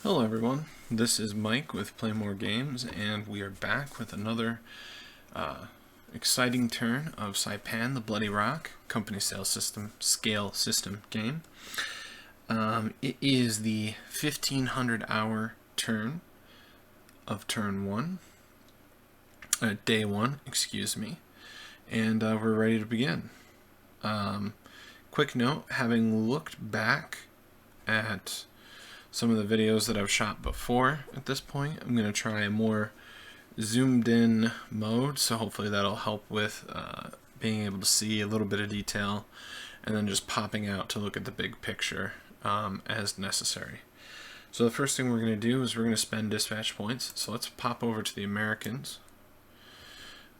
Hello everyone, this is Mike with Play More Games, and we are back with another exciting turn of Saipan, the Bloody Rock company scale system game. It is the 1500 hour turn of turn 1, day 1, excuse me, and we're ready to begin. Quick note, having looked back at some of the videos that I've shot before at this point, I'm going to try a more zoomed in mode, so hopefully that'll help with being able to see a little bit of detail and then just popping out to look at the big picture as necessary. So the first thing we're going to do is we're going to spend dispatch points, so let's pop over to the Americans.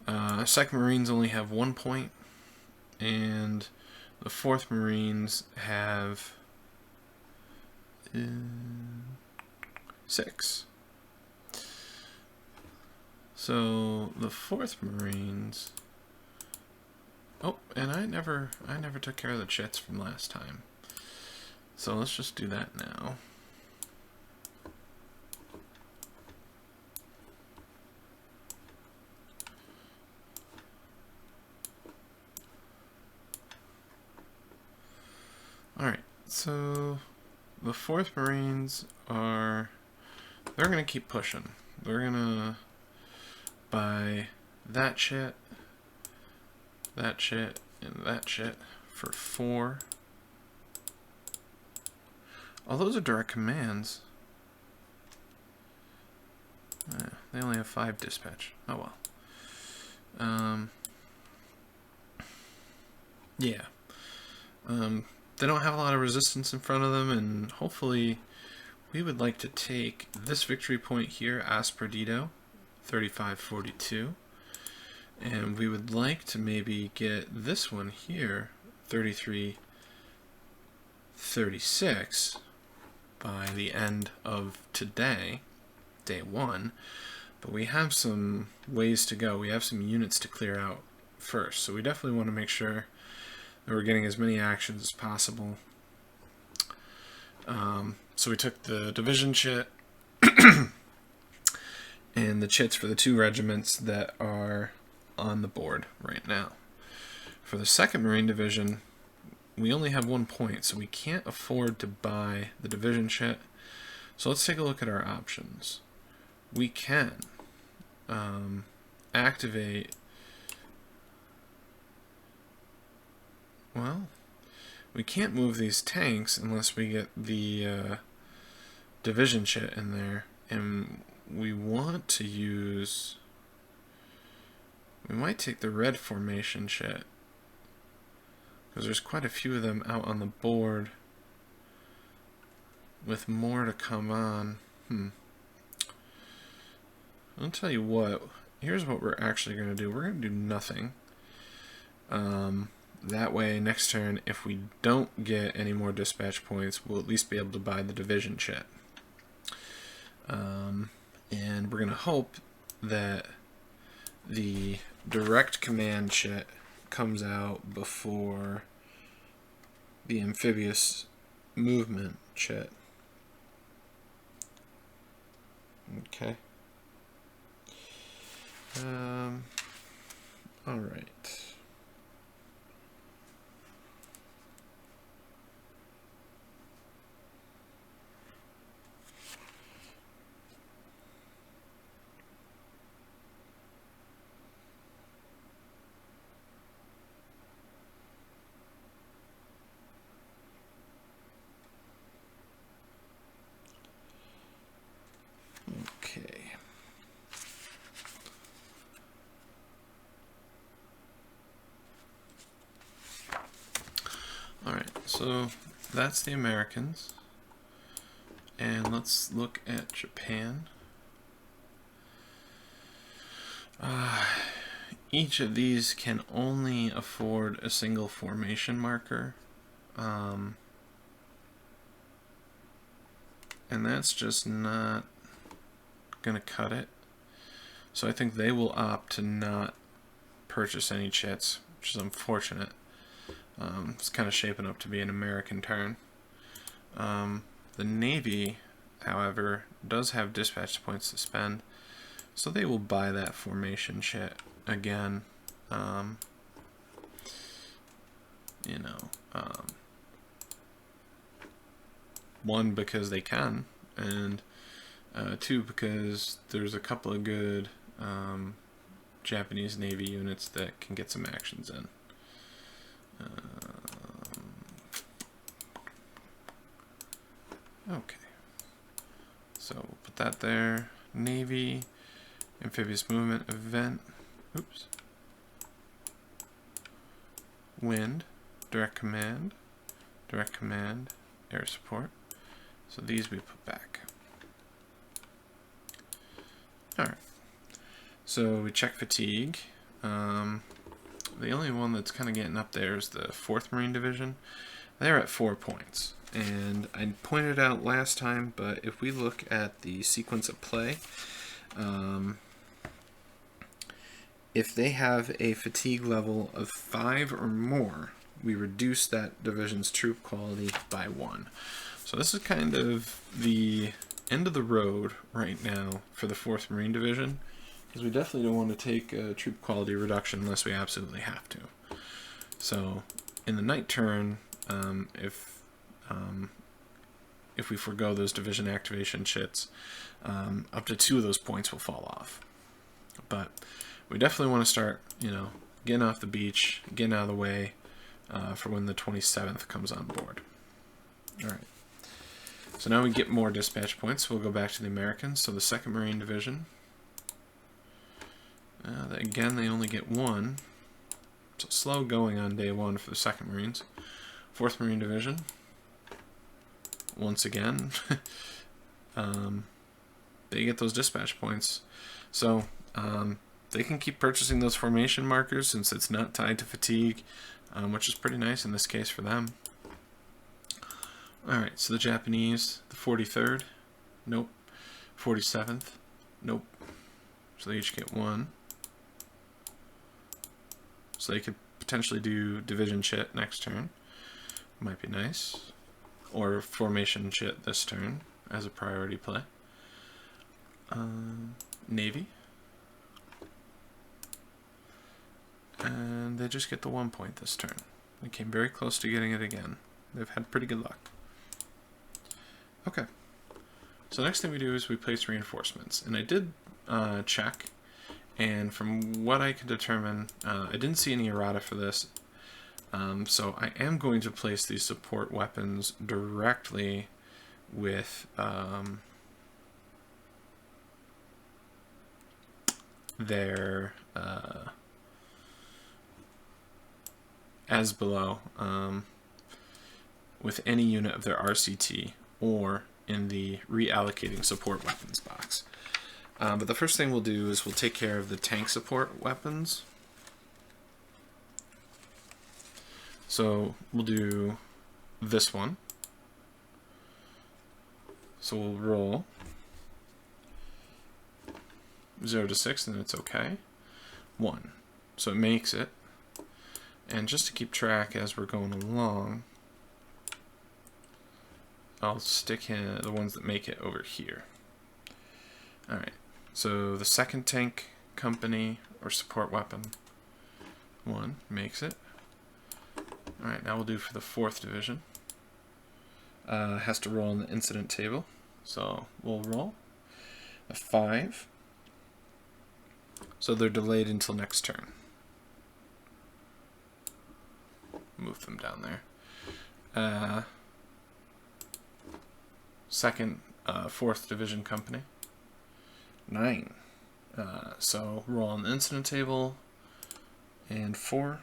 2nd Marines only have 1 point, and the 4th Marines have 6. So the 4th Marines. Oh, and I never took care of the chits from last time. So let's just do that now. Alright, so the 4th Marines they're going to keep pushing. They're going to buy that shit, and that shit for 4. Oh, those are direct commands. They only have 5 dispatch. Oh well. Yeah. They don't have a lot of resistance in front of them, and hopefully we would like to take this victory point here, as perdido, 3542, and we would like to maybe get this one here, 3336, by the end of today, day 1, but we have some ways to go. We have some units to clear out first, so we definitely want to make sure that we're getting as many actions as possible. So we took the division chit and the chits for the 2 regiments that are on the board right now. For the 2nd Marine Division, we only have 1 point, so we can't afford to buy the division chit. So let's take a look at our options. We can activate, well, we can't move these tanks unless we get the division chit in there, and we want to use, we might take the red formation chit because there's quite a few of them out on the board with more to come on. I'll tell you what, here's what we're actually going to do. We're going to do nothing. That way, next turn, if we don't get any more dispatch points, we'll at least be able to buy the division chit. And we're going to hope that the direct command chit comes out before the amphibious movement chit. Okay. All right. Okay. Alright, so that's the Americans. And let's look at Japan. Each of these can only afford a single formation marker. And that's just not going to cut it. So I think they will opt to not purchase any chits, which is unfortunate. It's kind of shaping up to be an American turn. The Navy however, does have dispatch points to spend, so they will buy that formation shit again. You know, one, because they can, and two, because there's a couple of good Japanese Navy units that can get some actions in. Okay, so we'll put that there. Navy, amphibious movement, event, oops, wind, direct command, air support. So these we put back. Alright, so we check fatigue. The only one that's kind of getting up there is the 4th Marine Division. They're at 4 points. And I pointed out last time, but if we look at the sequence of play, if they have a fatigue level of 5 or more, we reduce that division's troop quality by 1. So this is kind of the end of the road right now for the 4th Marine Division, because we definitely don't want to take a troop quality reduction unless we absolutely have to. So in the night turn, if we forego those division activation shits, up to 2 of those points will fall off. But we definitely want to start, you know, getting off the beach, getting out of the way for when the 27th comes on board. All right. So now we get more dispatch points. We'll go back to the Americans. So the 2nd Marine Division. Again, they only get 1. So slow going on day 1 for the 2nd Marines. 4th Marine Division. Once again, they get those dispatch points. So they can keep purchasing those formation markers since it's not tied to fatigue, which is pretty nice in this case for them. Alright, so the Japanese, the 43rd, nope. 47th, nope. So they each get 1. So they could potentially do division shit next turn. Might be nice. Or formation shit this turn as a priority play. Navy. And they just get the 1 point this turn. They came very close to getting it again. They've had pretty good luck. Okay. So next thing we do is we place reinforcements. And I did check, and from what I could determine, I didn't see any errata for this. So I am going to place these support weapons directly with their as below, with any unit of their RCT or in the reallocating support weapons box. But the first thing we'll do is we'll take care of the tank support weapons. So we'll do this one. So we'll roll 0 to 6, and it's okay. 1. So it makes it. And just to keep track as we're going along, I'll stick in the ones that make it over here. Alright, so the 2nd tank company or support weapon, 1 makes it. Alright, now we'll do for the 4th division. Has to roll in the incident table, so we'll roll a 5. So they're delayed until next turn. Move them down there. 2nd, 4th Division Company. 9. So roll on the incident table. And 4.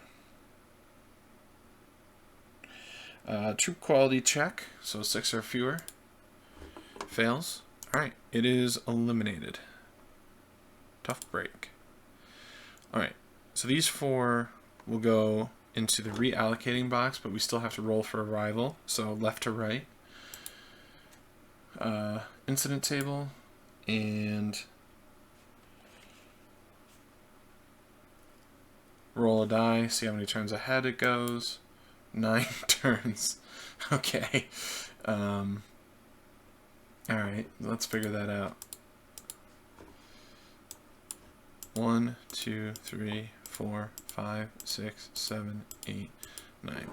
Troop quality check. So 6 or fewer. Fails. Alright, it is eliminated. Tough break. Alright, so these 4 will go into the reallocating box, but we still have to roll for arrival. So left to right. Incident table, and roll a die, see how many turns ahead it goes. 9 turns. Okay. Alright, let's figure that out. 1, 2, 3, 4, 5, 6, 7, 8, 9.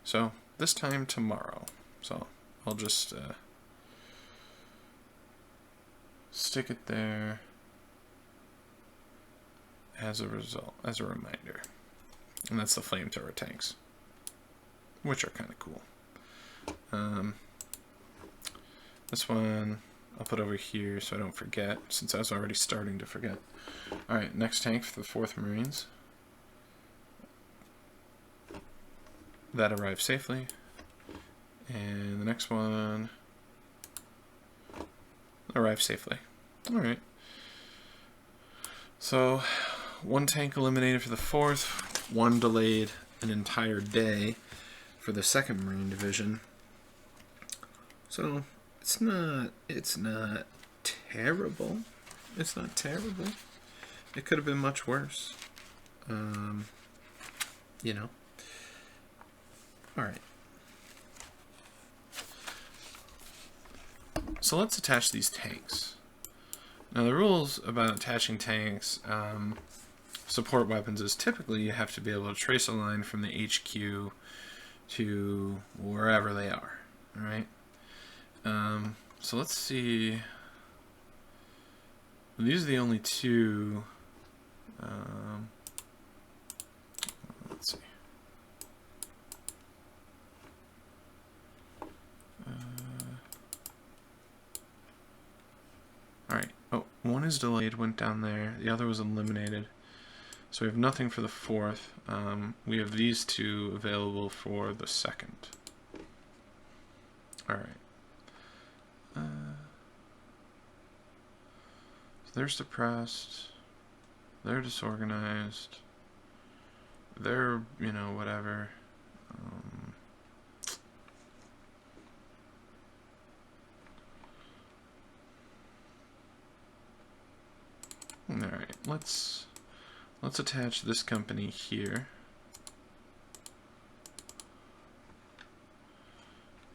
So this time tomorrow. So I'll just stick it there as a result, as a reminder. And that's the flamethrower tanks, which are kind of cool. This one I'll put over here so I don't forget, since I was already starting to forget. Alright, next tank for the 4th Marines. That arrived safely. And the next one arrived safely. Alright. So, 1 tank eliminated for the 4th, 1 delayed an entire day for the 2nd Marine Division. So, it's not terrible. It's not terrible. It could have been much worse. You know. Alright. So let's attach these tanks. Now the rules about attaching tanks, support weapons, is typically you have to be able to trace a line from the HQ to wherever they are. Alright? So let's see. These are the only 2. Let's see. Alright. Oh, 1 is delayed, went down there. The other was eliminated. So we have nothing for the 4th. We have these 2 available for the 2nd. Alright. So they're suppressed. They're disorganized. They're, you know, whatever. Alright, let's attach this company here.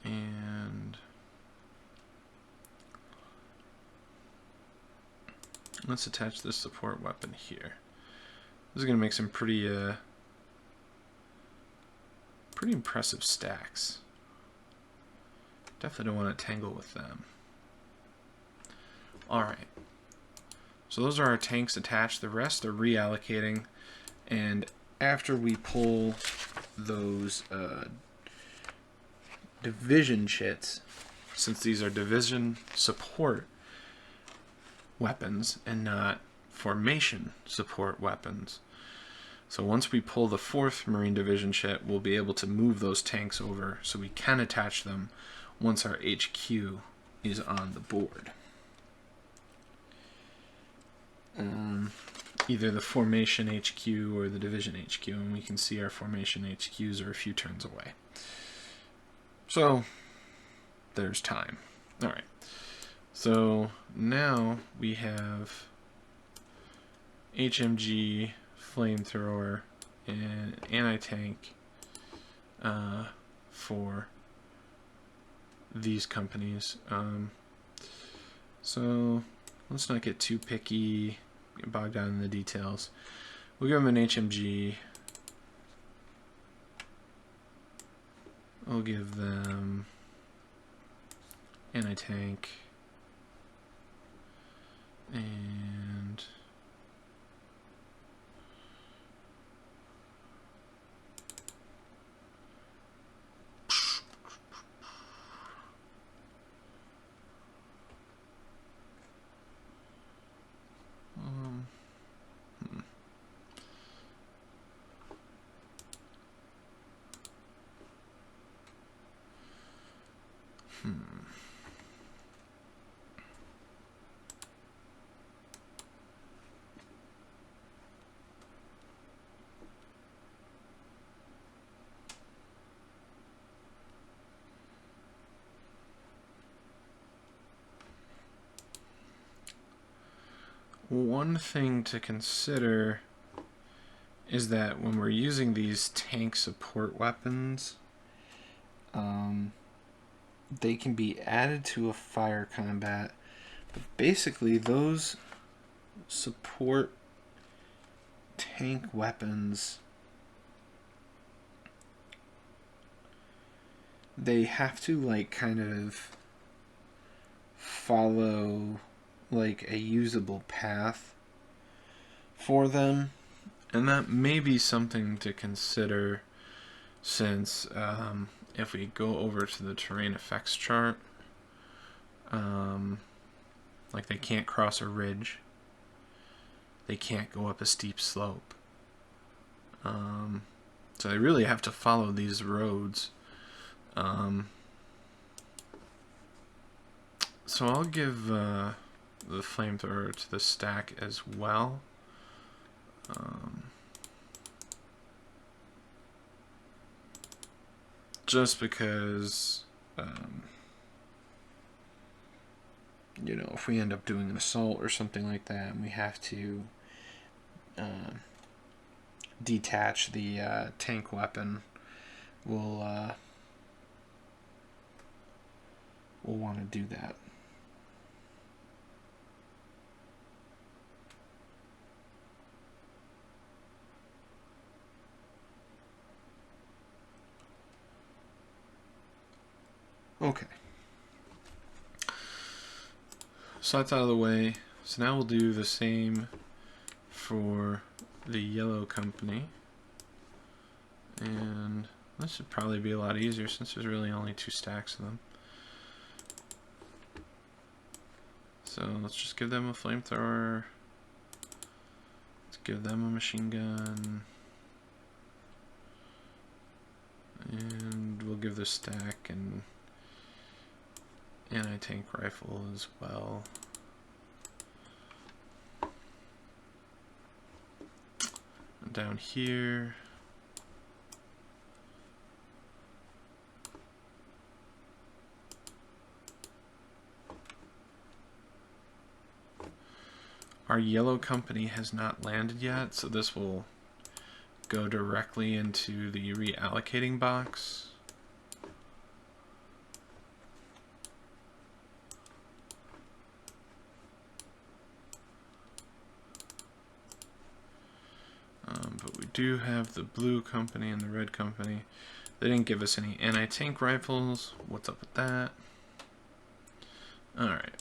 And let's attach this support weapon here. This is going to make some pretty impressive stacks. Definitely don't want to tangle with them. Alright. So those are our tanks attached. The rest are reallocating. And after we pull those division chits, since these are division support weapons and not formation support weapons, so once we pull the 4th Marine Division chit, we'll be able to move those tanks over so we can attach them once our HQ is on the board. Either the formation HQ or the division HQ, and we can see our formation HQs are a few turns away. So there's time. Alright, so now we have HMG, flamethrower, and anti-tank for these companies. So let's not get too picky, get bogged down in the details. We'll give them an HMG. I'll give them anti-tank and one thing to consider is that when we're using these tank support weapons, they can be added to a fire combat, but basically those support tank weapons. They have to like kind of follow like a usable path for them, and that may be something to consider, since if we go over to the terrain effects chart, like they can't cross a ridge, they can't go up a steep slope, so they really have to follow these roads. So I'll give the flamethrower to the stack as well. Just because, you know, if we end up doing an assault or something like that, and we have to detach the tank weapon, we'll want to do that. Okay. So that's out of the way. So now we'll do the same for the yellow company. And this should probably be a lot easier since there's really only 2 stacks of them. So let's just give them a flamethrower. Let's give them a machine gun. And we'll give the stack an anti-tank rifle as well. And down here, our yellow company has not landed yet, so this will go directly into the reallocating box. But we do have the blue company and the red company. They didn't give us any anti-tank rifles. What's up with that? Alright.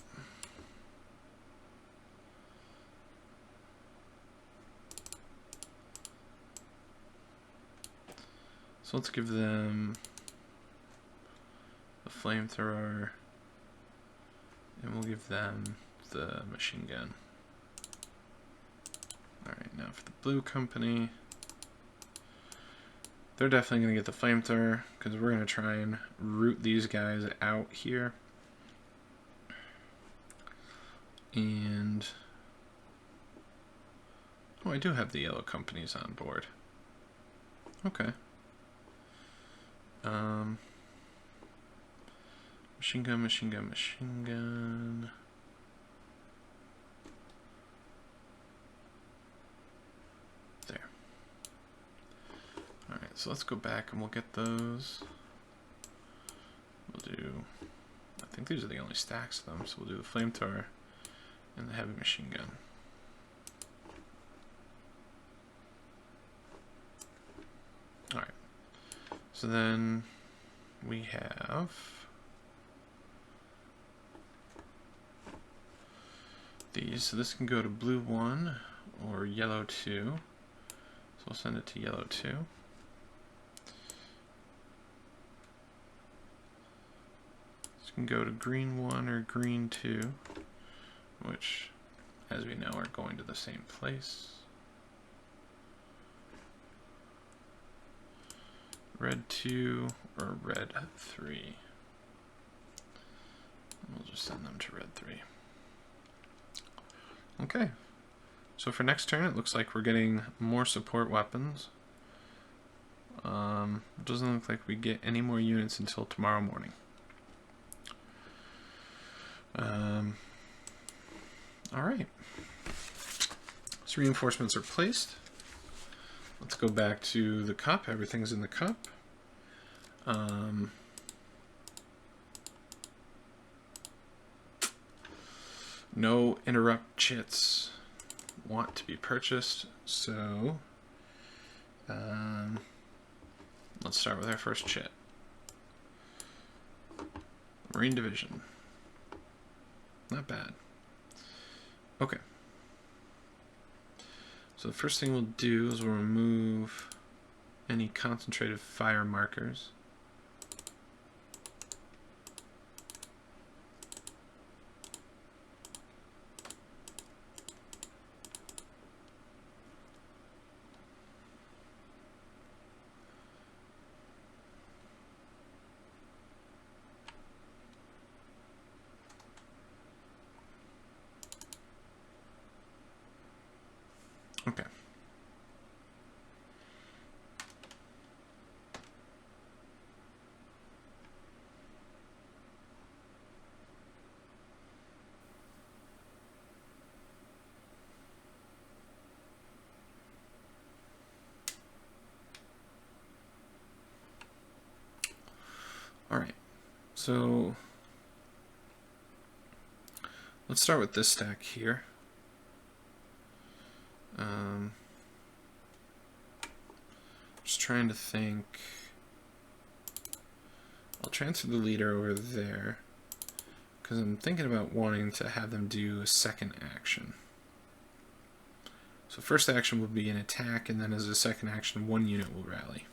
So let's give them the flamethrower, and we'll give them the machine gun. Alright, now for the blue company, they're definitely going to get the flamethrower, because we're going to try and root these guys out here. And oh, I do have the yellow companies on board. Okay. Machine gun, machine gun, machine gun. There. Alright, so let's go back and we'll get those. We'll do, I think these are the only stacks of them, so we'll do the flamethrower and the heavy machine gun. Alright, so then we have these. So this can go to blue 1 or yellow 2. So we'll send it to yellow 2. This can go to green 1 or green 2, which, as we know, are going to the same place. Red 2 or red 3. We'll just send them to red 3. Okay, so for next turn it looks like we're getting more support weapons. It doesn't look like we get any more units until tomorrow morning. Alright, so reinforcements are placed. Let's go back to the cup. Everything's in the cup. No interrupt chits want to be purchased, so let's start with our first chit. Marine Division. Not bad. Okay. So the first thing we'll do is we'll remove any concentrated fire markers. Okay. All right. So let's start with this stack here. Just trying to think. I'll transfer the leader over there because I'm thinking about wanting to have them do a second action. So first action will be an attack, and then as a second action, one unit will rally.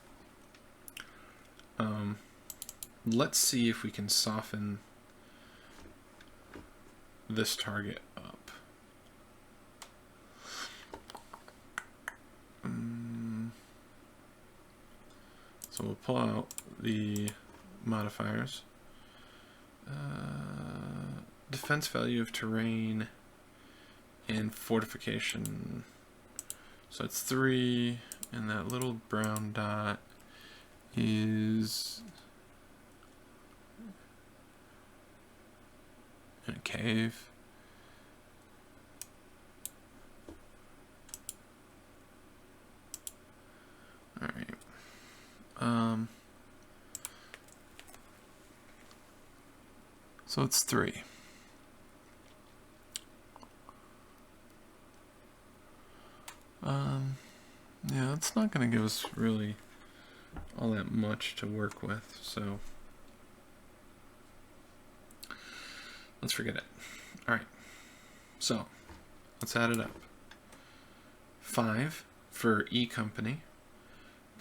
Let's see if we can soften this target up. So we'll pull out the modifiers. Defense value of terrain and fortification. So it's 3, and that little brown dot is in a cave. All right. So it's 3. Yeah, it's not going to give us really all that much to work with, so let's forget it. All right, so let's add it up. 5 for E company,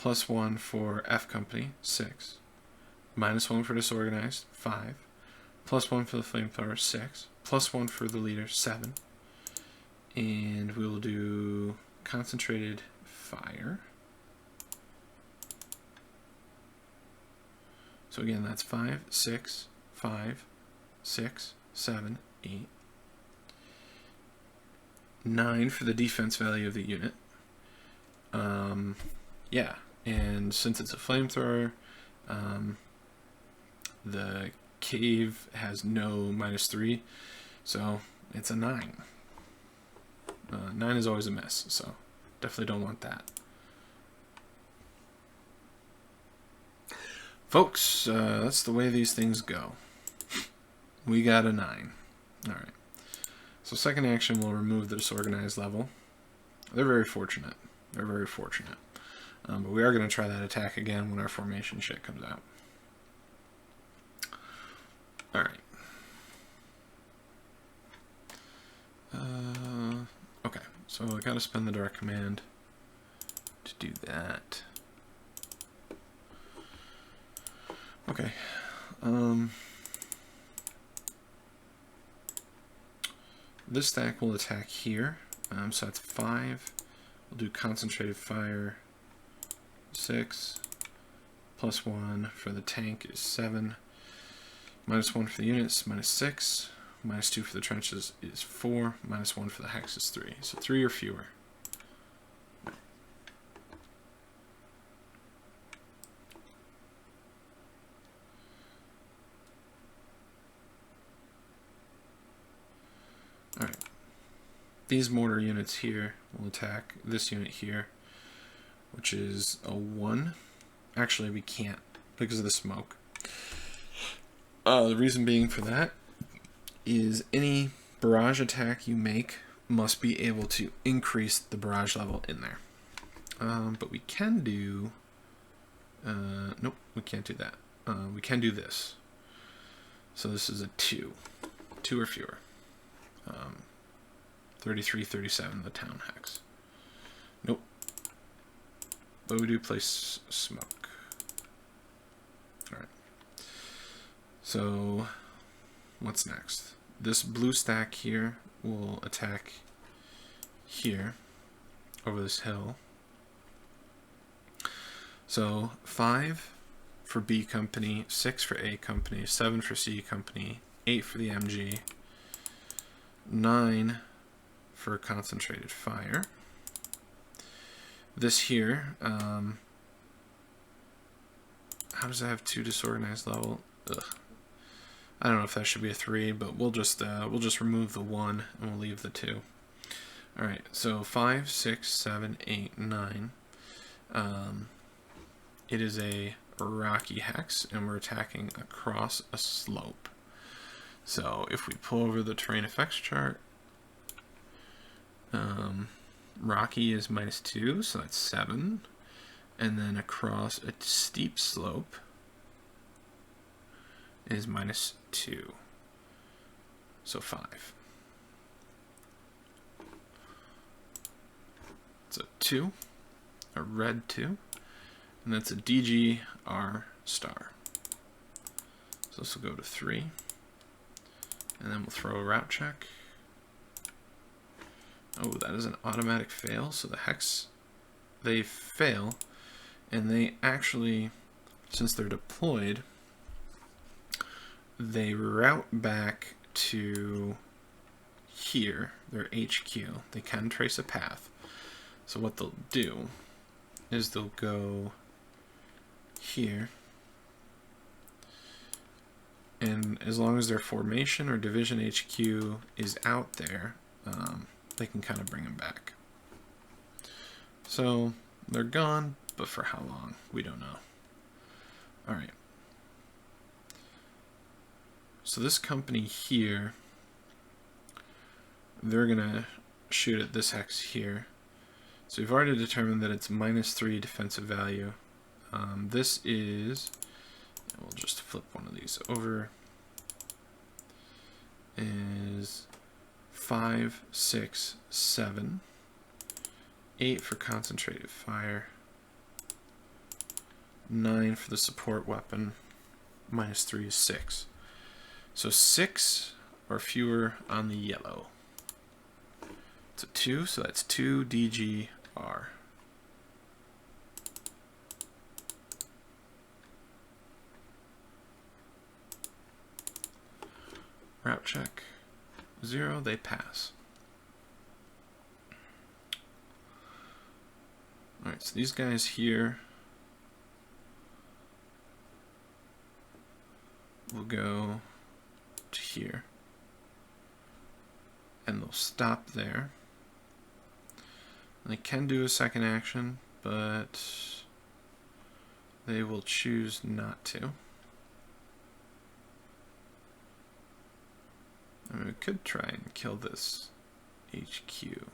+1 for F company, 6, -1 for disorganized, 5, +1 for the flamethrower, 6, +1 for the leader, 7, and we'll do concentrated fire. So again, that's 5, 6, 5, 6, 7, 8. 9 for the defense value of the unit. Yeah, and since it's a flamethrower, the cave has no -3, so it's a 9. 9 is always a miss, so definitely don't want that. Folks, that's the way these things go. We got a 9. All right. So second action will remove the disorganized level. They're very fortunate. They're very fortunate. But we are going to try that attack again when our formation shit comes out. All right. Okay, so I got to spend the direct command to do that. Okay. This stack will attack here. So that's 5. We'll do concentrated fire, 6, +1 for the tank is 7, -1 for the units, -6, -2 for the trenches is 4, -1 for the hex is 3. So 3 or fewer. Alright. These mortar units here will attack this unit here, which is a 1. Actually, we can't because of the smoke. The reason being for that is any barrage attack you make must be able to increase the barrage level in there. But we can do... nope, we can't do that. We can do this. So this is a 2. 2 or fewer. 33, 37, the town hex. Nope. But we do place smoke. Alright. So, what's next? This blue stack here will attack here, over this hill. So, 5 for B company, 6 for A company, 7 for C company, 8 for the MG, 9 for concentrated fire. This here, how does that have 2 disorganized level? Ugh. I don't know if that should be a 3, but we'll just remove the 1 and we'll leave the 2. All right, so 5, 6, 7, 8, 9. It is a rocky hex, and we're attacking across a slope. So if we pull over the terrain effects chart, rocky is -2, so that's 7, and then across a steep slope is -2, so 5. It's a 2, a red 2, and that's a DGR star. So this will go to 3, and then we'll throw a route check. Oh, that is an automatic fail, so the hex, they fail, and they actually, since they're deployed, they route back to here, their HQ. They can trace a path. So what they'll do is they'll go here, and as long as their formation or division HQ is out there, they can kind of bring them back. So they're gone, but for how long? We don't know. All right. So this company here, they're gonna shoot at this hex here. So we've already determined that it's -3 defensive value. This is, we'll just flip one of these over, is 5, 6, 7, 8 for concentrated fire, 9 for the support weapon, -3 is 6. So 6 or fewer on the yellow. It's a 2, so that's 2 DGR. Route check. 0, they pass. Alright, so these guys here will go to here, and they'll stop there. They can do a second action, but they will choose not to. I mean, we could try and kill this HQ.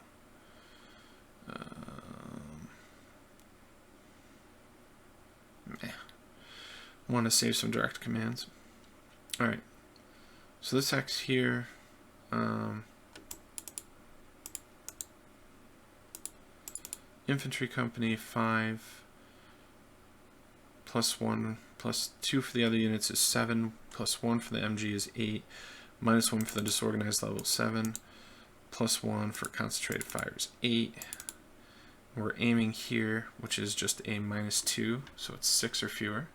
I want to save some direct commands. Alright, so this hex here, infantry company 5, +1, +2 for the other units is 7, +1 for the MG is 8, -1 for the disorganized level 7, +1 for concentrated fire is 8. We're aiming here, which is just a -2, so it's 6 or fewer.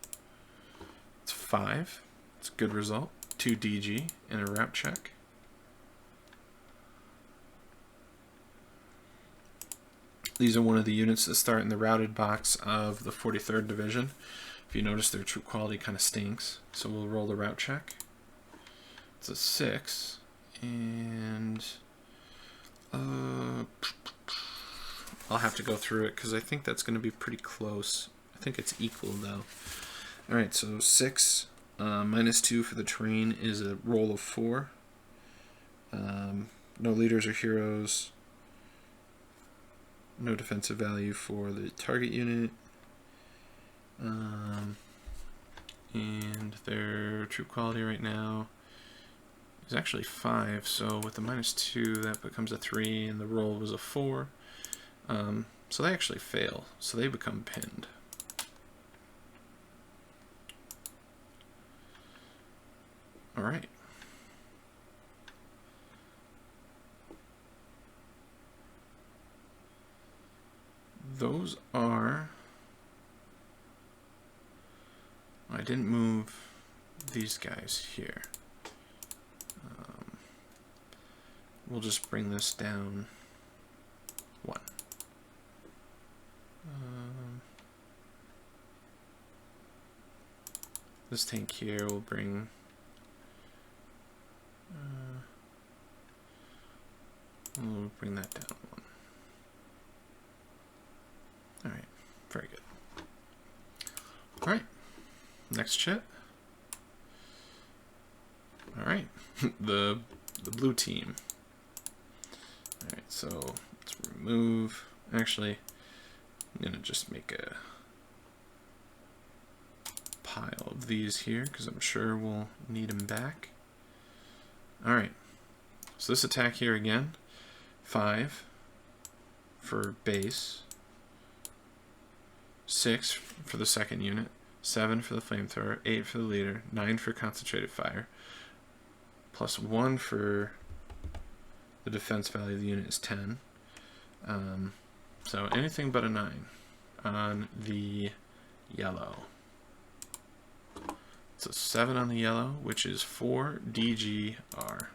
It's 5. It's a good result. 2 DG and a route check. These are one of the units that start in the routed box of the 43rd Division. If you notice, their troop quality kind of stinks, so we'll roll the route check. It's a 6, and I'll have to go through it because I think that's going to be pretty close. I think it's equal though. Alright, so 6 -2 for the terrain is a roll of 4. No leaders or heroes. No defensive value for the target unit. And their troop quality right now is actually 5, so with the -2 that becomes a 3, and the roll was a 4. So they actually fail, so they become pinned. Alright. Those are... I didn't move these guys here. We'll just bring this down 1. This tank here will bring... we'll bring that down 1. Alright, very good. Alright, next chit. Alright, the blue team. Alright, so let's remove... Actually, I'm going to just make a pile of these here, because I'm sure we'll need them back. Alright, so this attack here again, 5 for base, 6 for the second unit, 7 for the flamethrower, 8 for the leader, 9 for concentrated fire, plus 1 for the defense value of the unit is 10. So anything but a 9 on the yellow. So 7 on the yellow, which is 4 DGR.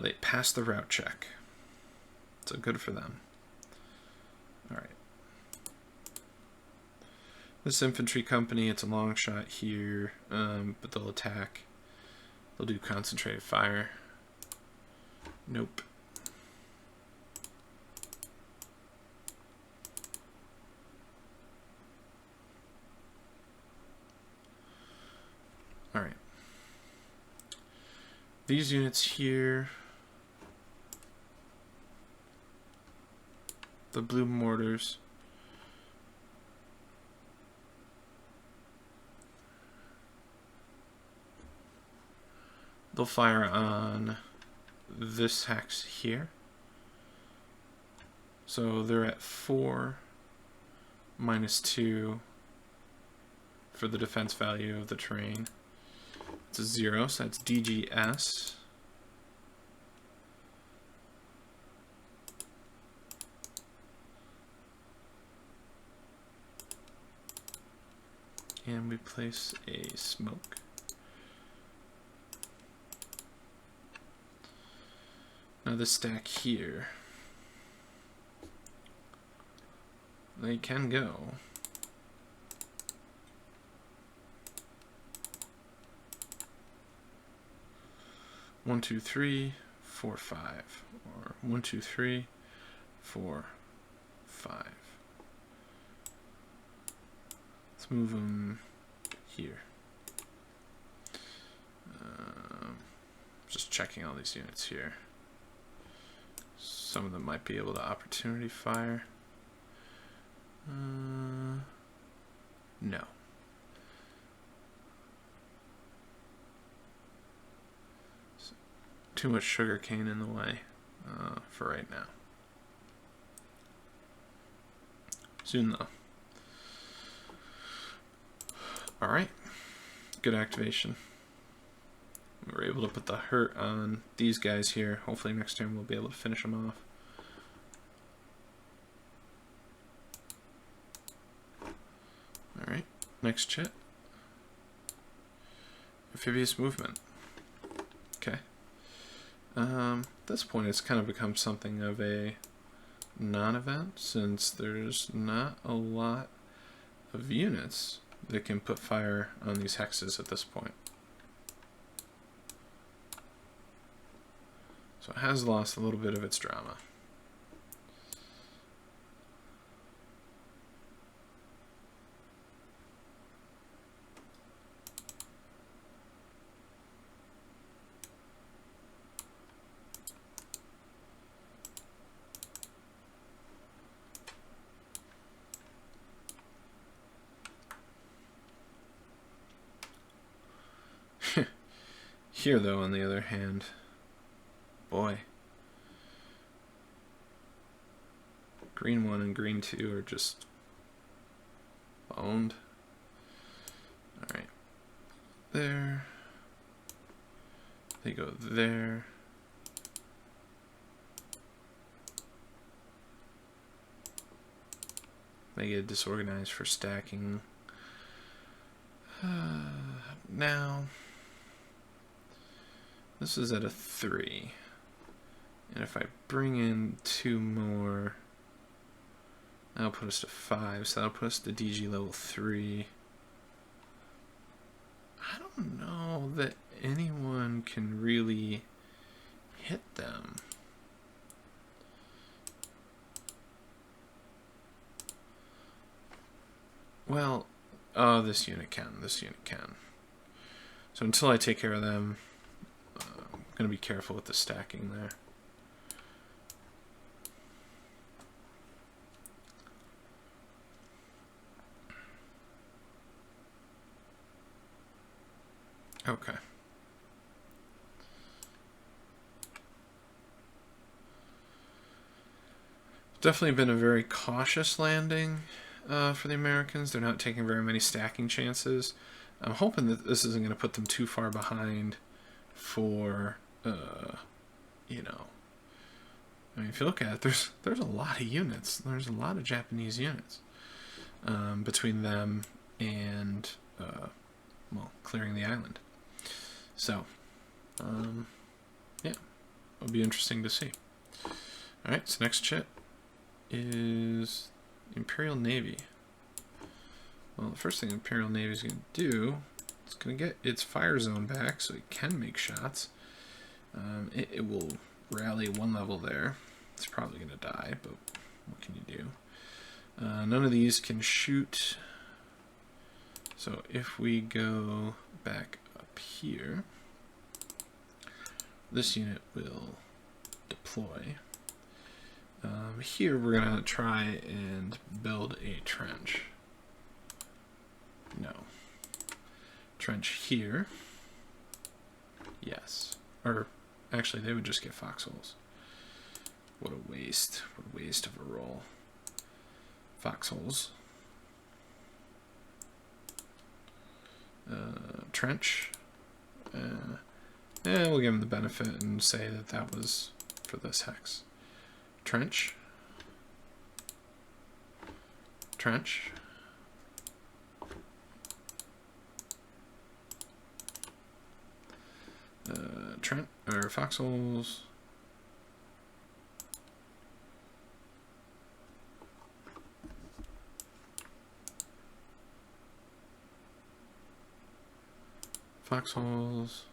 They passed the route check, so good for them. Alright. This infantry company, it's a long shot here, but they'll attack. They'll do concentrated fire. Nope. Alright. These units here, the blue mortars, they'll fire on this hex here. So they're at 4 -2 for the defense value of the terrain. It's a 0, so that's DGS. And we place a smoke. Now this stack here, they can go. One, 2, 3, 4, 5, or 1, 2, 3, 4, 5. Let's move them here. Just checking all these units here. Some of them might be able to opportunity fire. No. Too much sugar cane in the way for right now. Soon though. Alright. Good activation. We were able to put the hurt on these guys here. Hopefully next turn we'll be able to finish them off. Alright, next chit. Amphibious movement. Okay. At this point it's kind of become something of a non-event, since there's not a lot of units that can put fire on these hexes at this point. So it has lost a little bit of its drama. Here, though, on the other hand, boy, green 1 and green 2 are just boned. Alright, there, they go there. They get disorganized for stacking. Now, this is at a 3. And if I bring in 2 more, that'll put us to 5. So that'll put us to DG level 3. I don't know that anyone can really hit them. Well, oh, this unit can. This unit can. So until I take care of them, I'm going to be careful with the stacking there. Okay. Definitely been a very cautious landing for the Americans. They're not taking very many stacking chances. I'm hoping that this isn't going to put them too far behind for, you know, I mean, if you look at it, there's a lot of units. There's a lot of Japanese units between them and, well, clearing the island. So, yeah, it'll be interesting to see. Alright, so next chit is Imperial Navy. Well, the first thing the Imperial Navy is going to do, it's going to get its fire zone back so it can make shots. It will rally 1 level there. It's probably going to die, but what can you do? None of these can shoot. So if we go back up here, this unit will deploy. Here we're going to try and build a trench. No. Trench here. Yes. Or actually they would just get foxholes. What a waste. What a waste of a roll. Foxholes. Trench. We'll give them the benefit and say that that was for this hex. Trench. Trench. Trent or foxholes. Foxholes.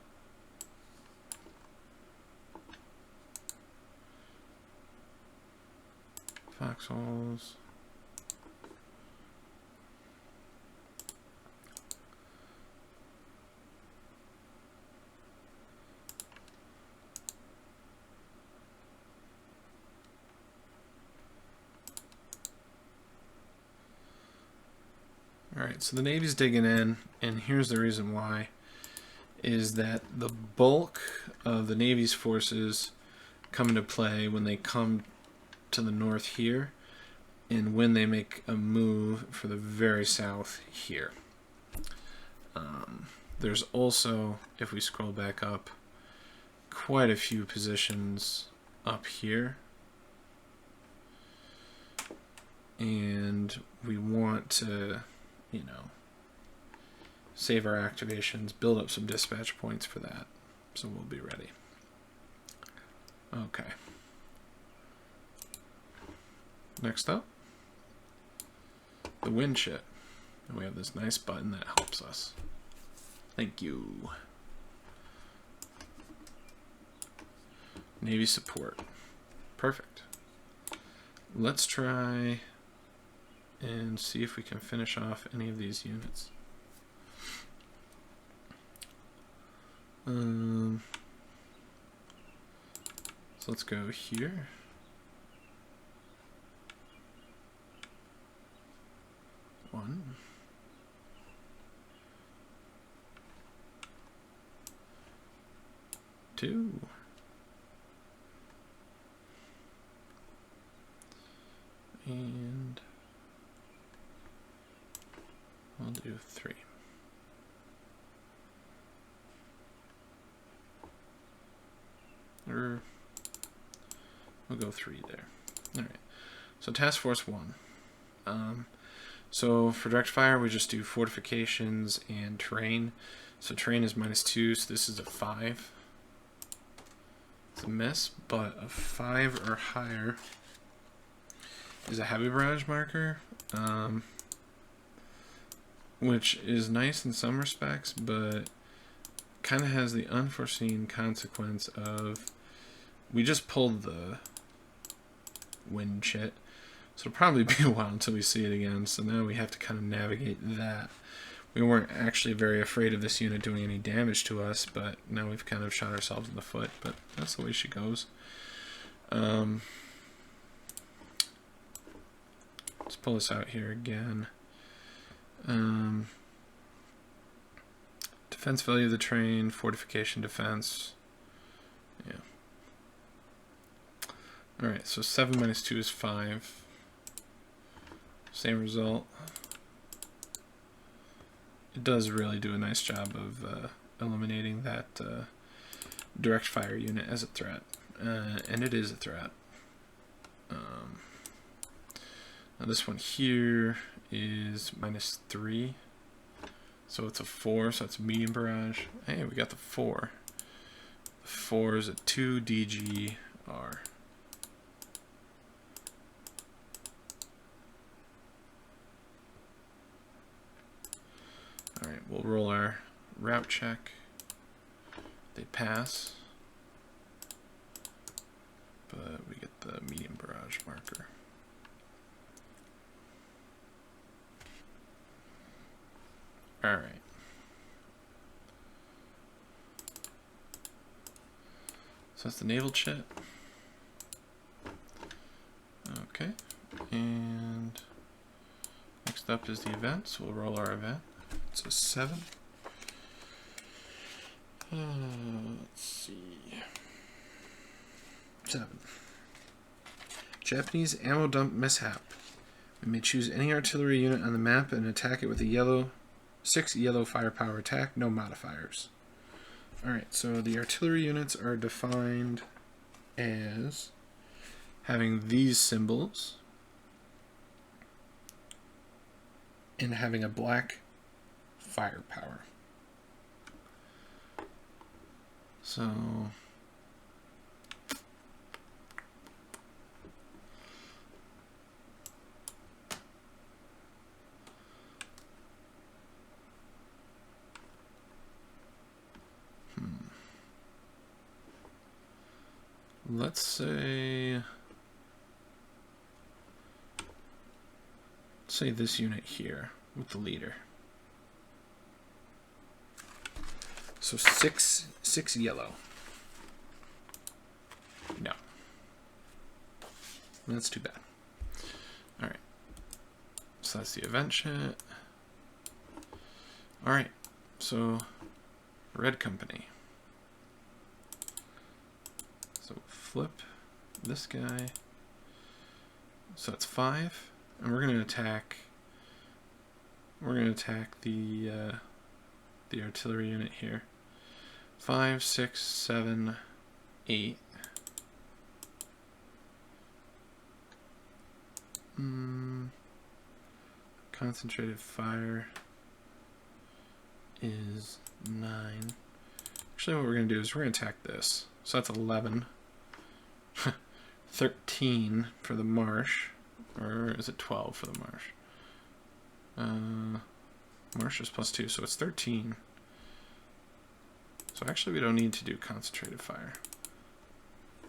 Foxholes. Alright, so the Navy's digging in, and here's the reason why, is that the bulk of the Navy's forces come into play when they come to the north here, and when they make a move for the very south here. There's also, if we scroll back up, quite a few positions up here. And we want to, you know, save our activations, build up some dispatch points for that. So we'll be ready. Okay. Next up, the wind chit. And we have this nice button that helps us. Thank you. Navy support. Perfect. Let's try and see if we can finish off any of these units. So let's go here. One. 2. And we'll do 3. Or we'll go 3 there. All right. So task force 1. So for direct fire, we just do fortifications and terrain. So terrain is -2, so this is a 5. It's a miss, but a 5 or higher is a heavy barrage marker, which is nice in some respects, but kind of has the unforeseen consequence of we just pulled the wind chit. So it'll probably be a while until we see it again, so now we have to kind of navigate that. We weren't actually very afraid of this unit doing any damage to us, but now we've kind of shot ourselves in the foot, but that's the way she goes. Let's pull this out here again. Defense value of the train, fortification defense. Yeah. Alright, so 7 minus 2 is 5. Same result. It does really do a nice job of eliminating that direct fire unit as a threat. And it is a threat. Now this one here is -3. So it's a 4, so it's medium barrage. Hey, we got the 4. The 4 is a 2 DGR. Alright, we'll roll our route check. They pass. But we get the medium barrage marker. Alright. So that's the naval chit. Okay. And next up is the event. So we'll roll our event. It's a 7. Let's see. 7. Japanese ammo dump mishap. We may choose any artillery unit on the map and attack it with a 6 yellow firepower attack, no modifiers. Alright, so the artillery units are defined as having these symbols and having a black firepower. So let's say this unit here with the leader. So 6 yellow. No. That's too bad. Alright. So that's the event shit. Alright. So red company. So flip this guy. So it's 5. And we're gonna attack the artillery unit here. 5, 6, 7, 8. Concentrated fire is 9. Actually, what we're going to do is we're going to attack this. So that's 11. 13 for the marsh. Or is it 12 for the marsh? Marsh is +2, so it's 13. So actually we don't need to do concentrated fire.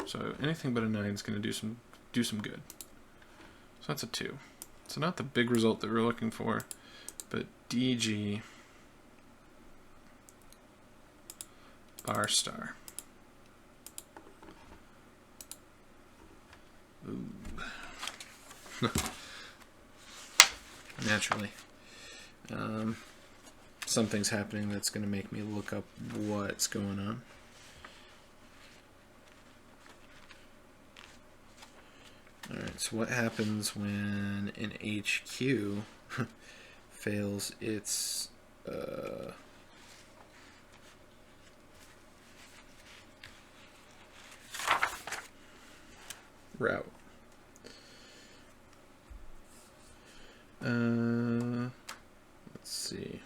So anything but a 9 is going to do some good. So that's a 2. So not the big result that we're looking for, but DG bar star. Ooh. Naturally. Something's happening that's going to make me look up what's going on. So what happens when an HQ fails its route? Let's see.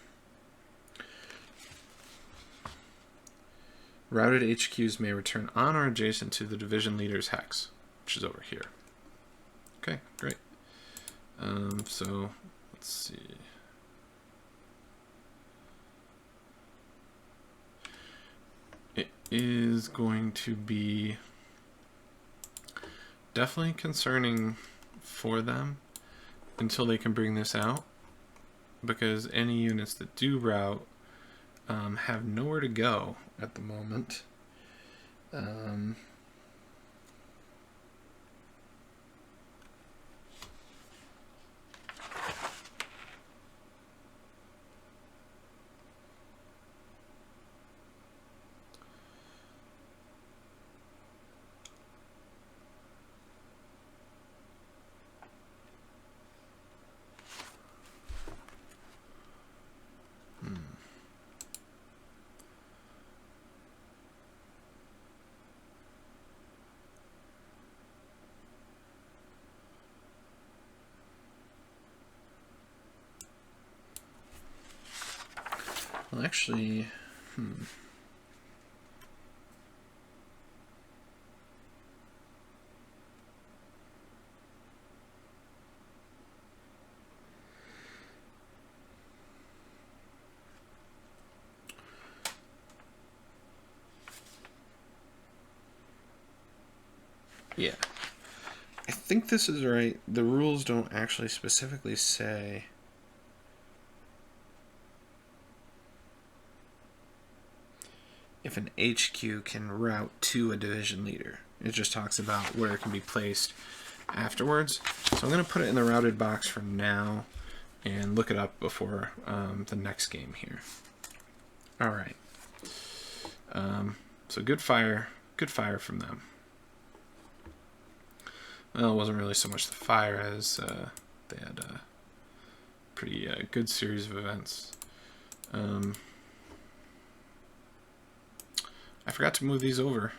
Routed HQs may return on or adjacent to the division leader's hex, which is over here. Okay, great. So let's see. It is going to be definitely concerning for them until they can bring this out, because any units that do route have nowhere to go at the moment. Well, actually, yeah. I think this is right. The rules don't actually specifically say if an HQ can route to a division leader. It just talks about where it can be placed afterwards. So I'm going to put it in the routed box for now and look it up before the next game here. All right. So good fire from them. Well, it wasn't really so much the fire as they had a pretty good series of events. I forgot to move these over.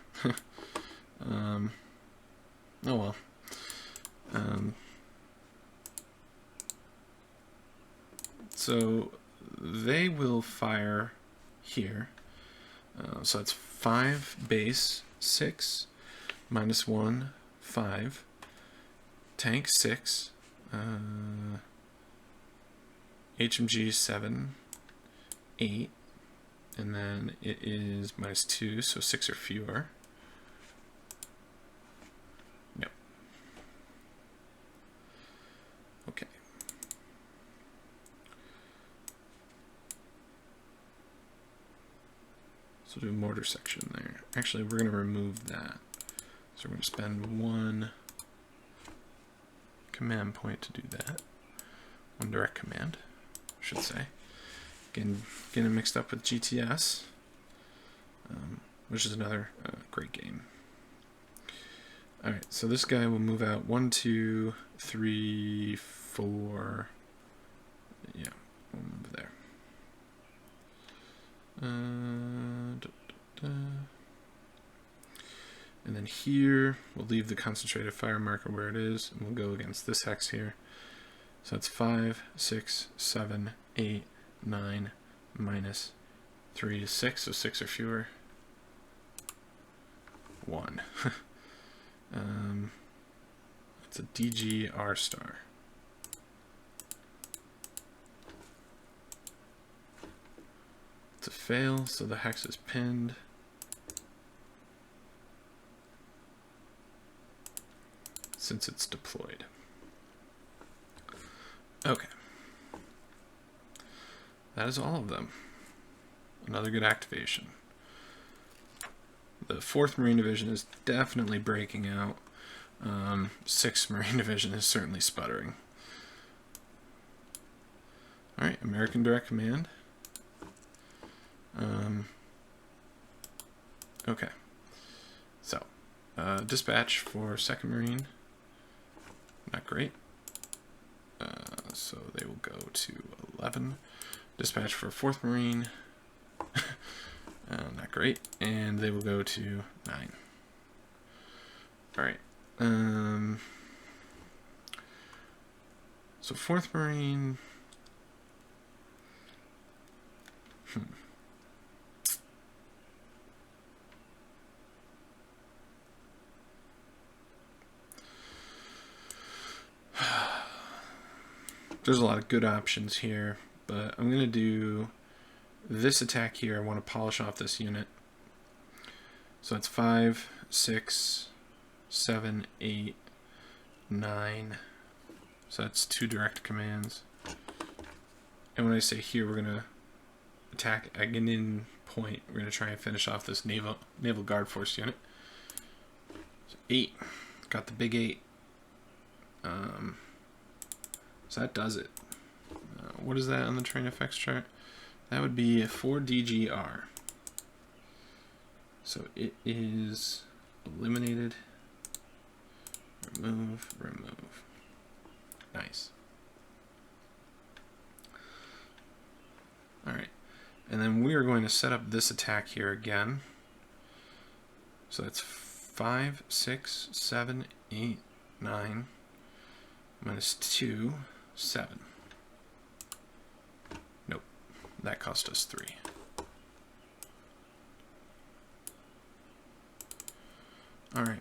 Oh well. So they will fire here. So it's 5 base, 6, -1, 5. Tank 6. HMG 7, 8. And then it is -2, so 6 or fewer. Yep. Okay. So do a mortar section there. Actually, we're going to remove that. So we're going to spend 1 command point to do that. 1 direct command, I should say. Getting it mixed up with GTS, which is another great game. All right, so this guy will move out 1, 2, 3, 4. Yeah, we'll move there. And then here, we'll leave the concentrated fire marker where it is, and we'll go against this hex here. So it's 5, 6, 7, 8, 9, -3 to 6, so 6 or fewer. 1. It's a DG R star. It's a fail, so the hex is pinned. Since it's deployed. Okay. That is all of them. Another good activation. The 4th Marine Division is definitely breaking out. 6th Marine Division is certainly sputtering. Alright, American Direct Command. Okay. So, dispatch for 2nd Marine. not great. So they will go to 11. Dispatch for 4th Marine, not great. And they will go to 9. Alright. So 4th Marine. There's a lot of good options here, but I'm going to do this attack here. I want to polish off this unit. So it's 5, 6, 7, 8, 9. So that's 2 direct commands. And when I say here, we're going to attack Aghanim Point. We're going to try and finish off this Naval Guard Force unit. So 8. Got the big 8. So that does it. What is that on the terrain effects chart? That would be a 4 DGR. So it is eliminated. Remove, remove. Nice. Alright. And then we are going to set up this attack here again. So that's 5, 6, 7, 8, 9, minus 2, 7. Nope. That cost us 3. Alright.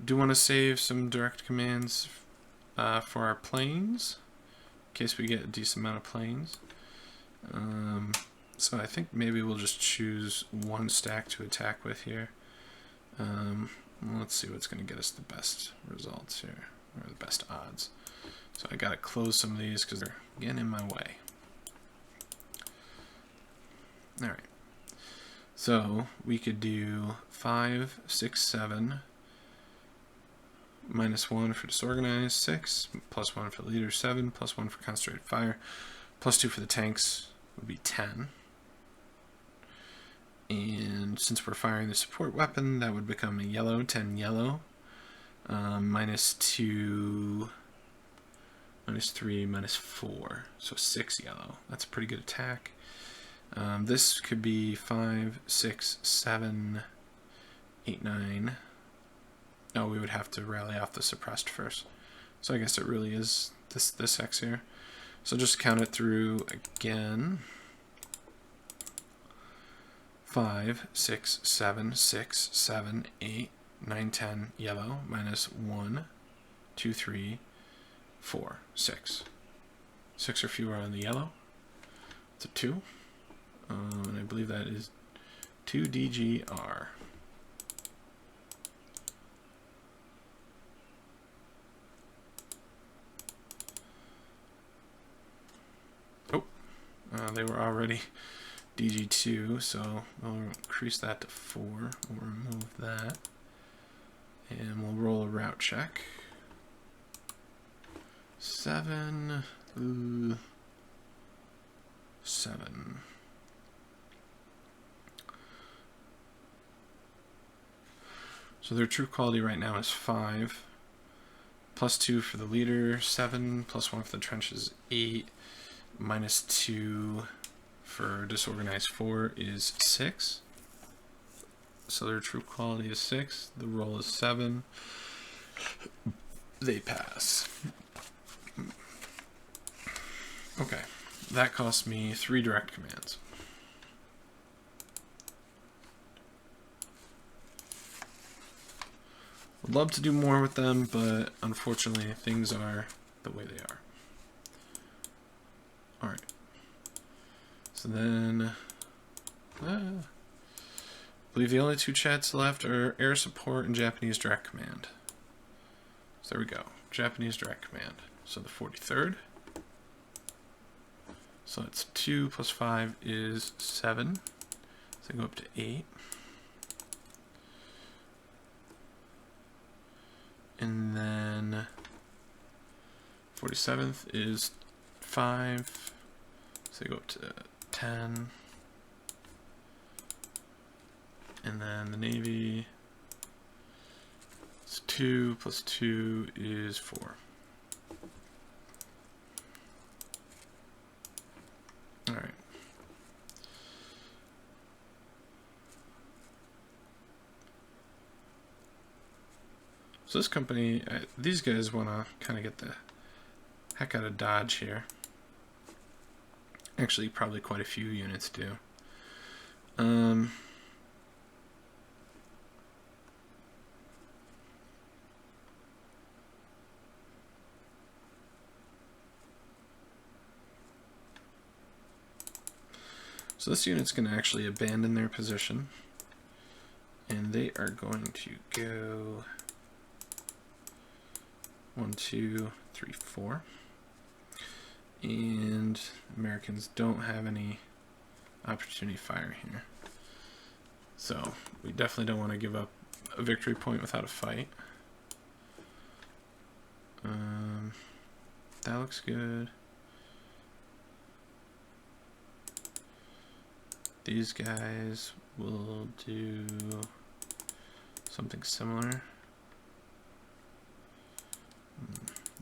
Do want to save some direct commands for our planes, in case we get a decent amount of planes. So I think maybe we'll just choose 1 stack to attack with here. Let's see what's going to get us the best results here, or the best odds. So I got to close some of these because they're getting in my way. Alright. So we could do 5, 6, 7, minus 1 for disorganized, 6, plus 1 for the leader, 7, plus 1 for concentrated fire, plus 2 for the tanks would be 10. And since we're firing the support weapon, that would become a yellow, 10 yellow, minus 2, minus 3, minus 4, so 6 yellow. That's a pretty good attack. This could be 5, 6, 7, 8, 9. Oh, we would have to rally off the suppressed first. So I guess it really is this X here. So just count it through again. 5, 6, 7, 6, 7, 8, 9, 10, yellow, minus 1, 2, 3, 4, 6. 6 or fewer on the yellow. It's a 2. And I believe that is 2 DGR. Oh, they were already DG2, so we'll increase that to 4. We'll remove that. And we'll roll a route check. 7. 7. So their true quality right now is 5. Plus 2 for the leader, 7. Plus 1 for the trenches, 8. Minus 2 for disorganized 4 is 6. So their true quality is 6. The roll is 7. They pass. Okay, that cost me 3 direct commands. I'd love to do more with them, but unfortunately things are the way they are. Alright. So then, I believe the only 2 chats left are air support and Japanese direct command. So there we go, Japanese direct command. So the 43rd. So it's 2 plus 5 is 7. So I go up to 8. And then 47th is 5. So you go up to 10. And then the Navy is 2. 2 plus 2 is 4. All right. So this company, these guys want to kind of get the heck out of Dodge here. Actually, probably quite a few units do. So this unit's going to actually abandon their position, and they are going to go 1, 2, 3, 4. And Americans don't have any opportunity fire here. So we definitely don't want to give up a victory point without a fight. That looks good. These guys will do something similar.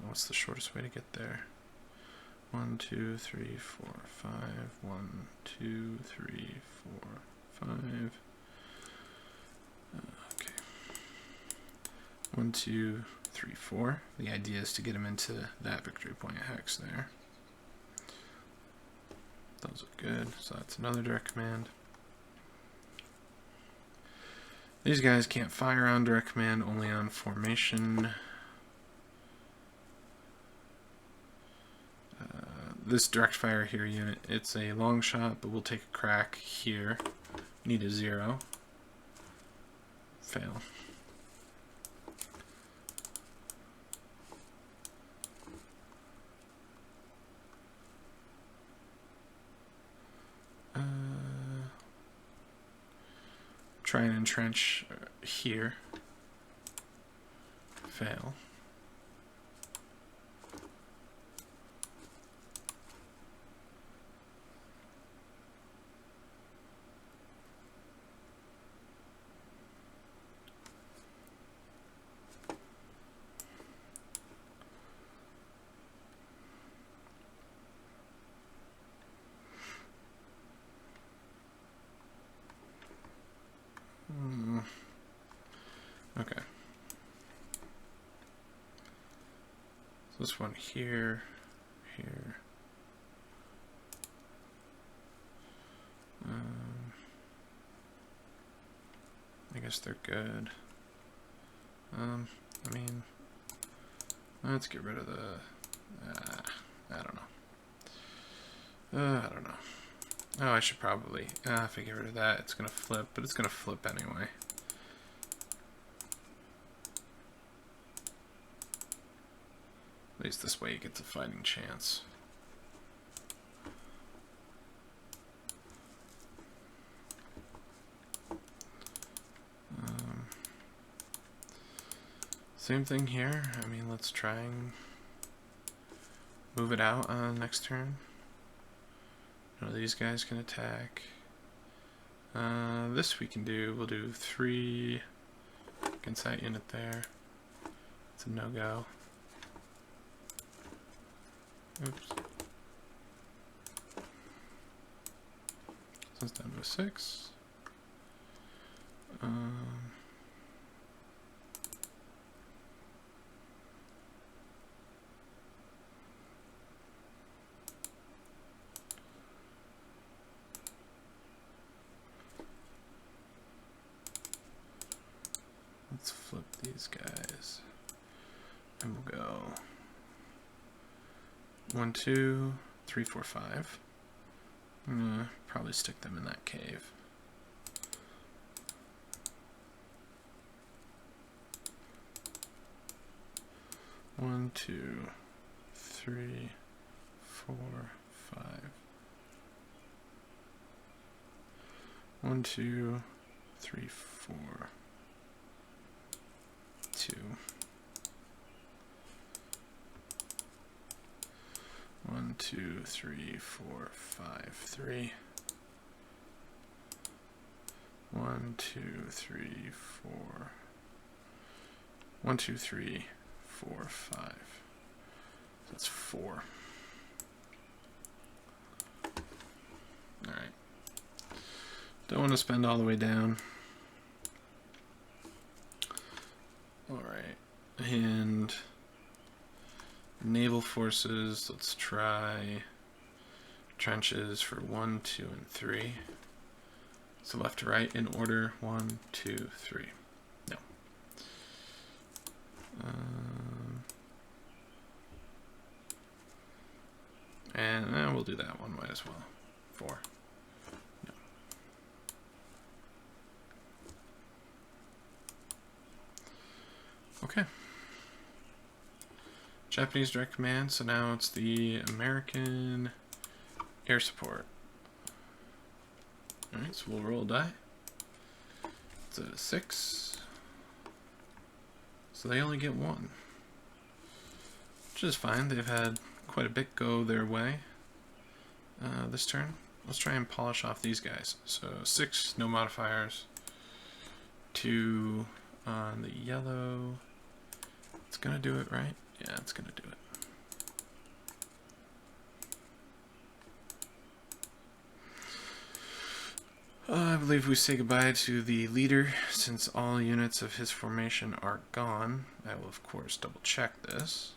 What's the shortest way to get there? 1, 2, 3, 4, 5. 1, 2, 3, 4, 5. Okay. 1, 2, 3, 4. The idea is to get him into that victory point hex there. Those look good. So that's another direct command. These guys can't fire on direct command, only on formation. This direct fire here unit, it's a long shot, but we'll take a crack here. Need a 0. Fail. Try and entrench here. Fail. Okay. So this one here, here. I guess they're good. I mean, let's get rid of the. I don't know. I don't know. Oh, I should probably. If I get rid of that, it's gonna flip, but it's gonna flip anyway. At least this way you get the fighting chance. Same thing here. I mean, let's try and move it out on the next turn. These guys can attack. This we can do. We'll do 3 against that unit there. It's a no-go. Oops. So it's down to a 6. Let's flip these guys. And we'll go 1, 2, 3, 4, 5. Probably stick them in that cave. One, 2, 3, 4, 5. 1, 2, 3, 4. 2. 1, 2, 3, 4, 5, 3. 1, 2, 3, 4. 1, 2, 3, 4, 5. That's 4. Alright. Don't want to spend all the way down. Alright. And naval forces, let's try trenches for 1, 2, and 3. So left to right in order. 1, 2, 3. No. And we'll do that one, might as well. 4. No. Okay. Japanese direct command, so now it's the American air support. Alright, so we'll roll a die. It's a 6. So they only get 1. Which is fine, they've had quite a bit go their way this turn. Let's try and polish off these guys. So 6, no modifiers. 2 on the yellow. It's gonna do it, right? Yeah, it's gonna do it. I believe we say goodbye to the leader since all units of his formation are gone. I will, of course, double check this.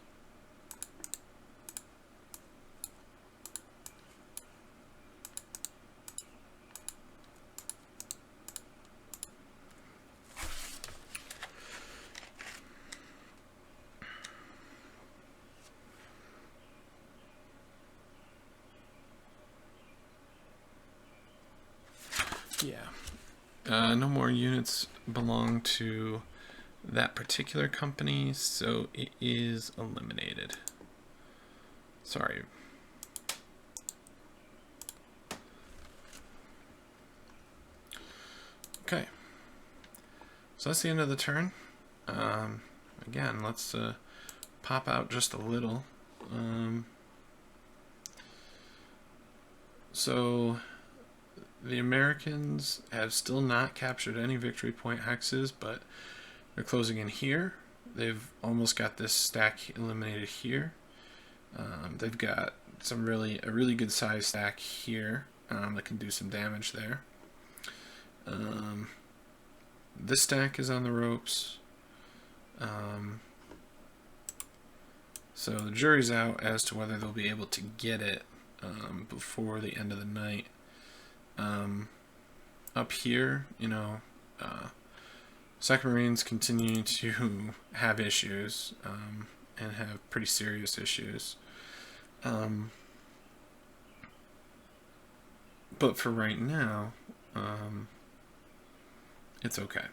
Yeah. No more units belong to that particular company, so it is eliminated. Sorry. Okay. So that's the end of the turn. Again, let's pop out just a little. So the Americans have still not captured any victory point hexes, but they're closing in here. They've almost got this stack eliminated here. They've got a really good size stack here that can do some damage there. This stack is on the ropes. So the jury's out as to whether they'll be able to get it before the end of the night. Up here, you know, Second Marines continue to have issues and have pretty serious issues. But for right now, it's okay.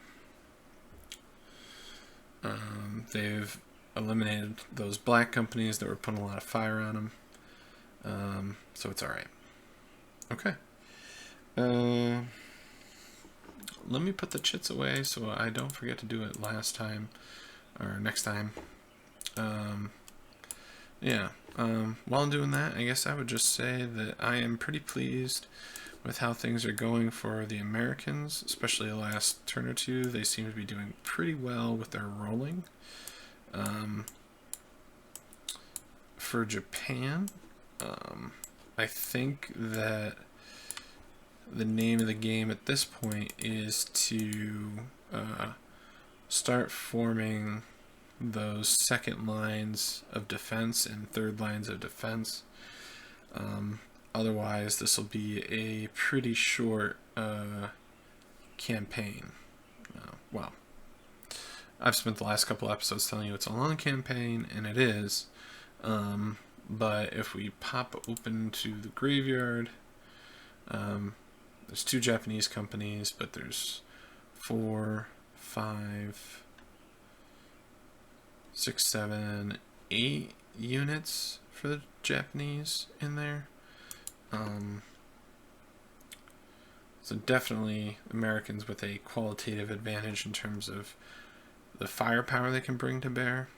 They've eliminated those black companies that were putting a lot of fire on them, so it's alright. Okay. Let me put the chits away so I don't forget to do it last time or next time. While I'm doing that, I guess I would just say that I am pretty pleased with how things are going for the Americans, especially the last turn or two. They seem to be doing pretty well with their rolling. For Japan, I think that the name of the game at this point is to start forming those second lines of defense and third lines of defense. Otherwise, this will be a pretty short campaign. Well, I've spent the last couple episodes telling you it's a long campaign, and it is. But if we pop open to the graveyard, there's 2 Japanese companies, but there's 4, 5, 6, 7, 8 units for the Japanese in there. So definitely Americans with a qualitative advantage in terms of the firepower they can bring to bear.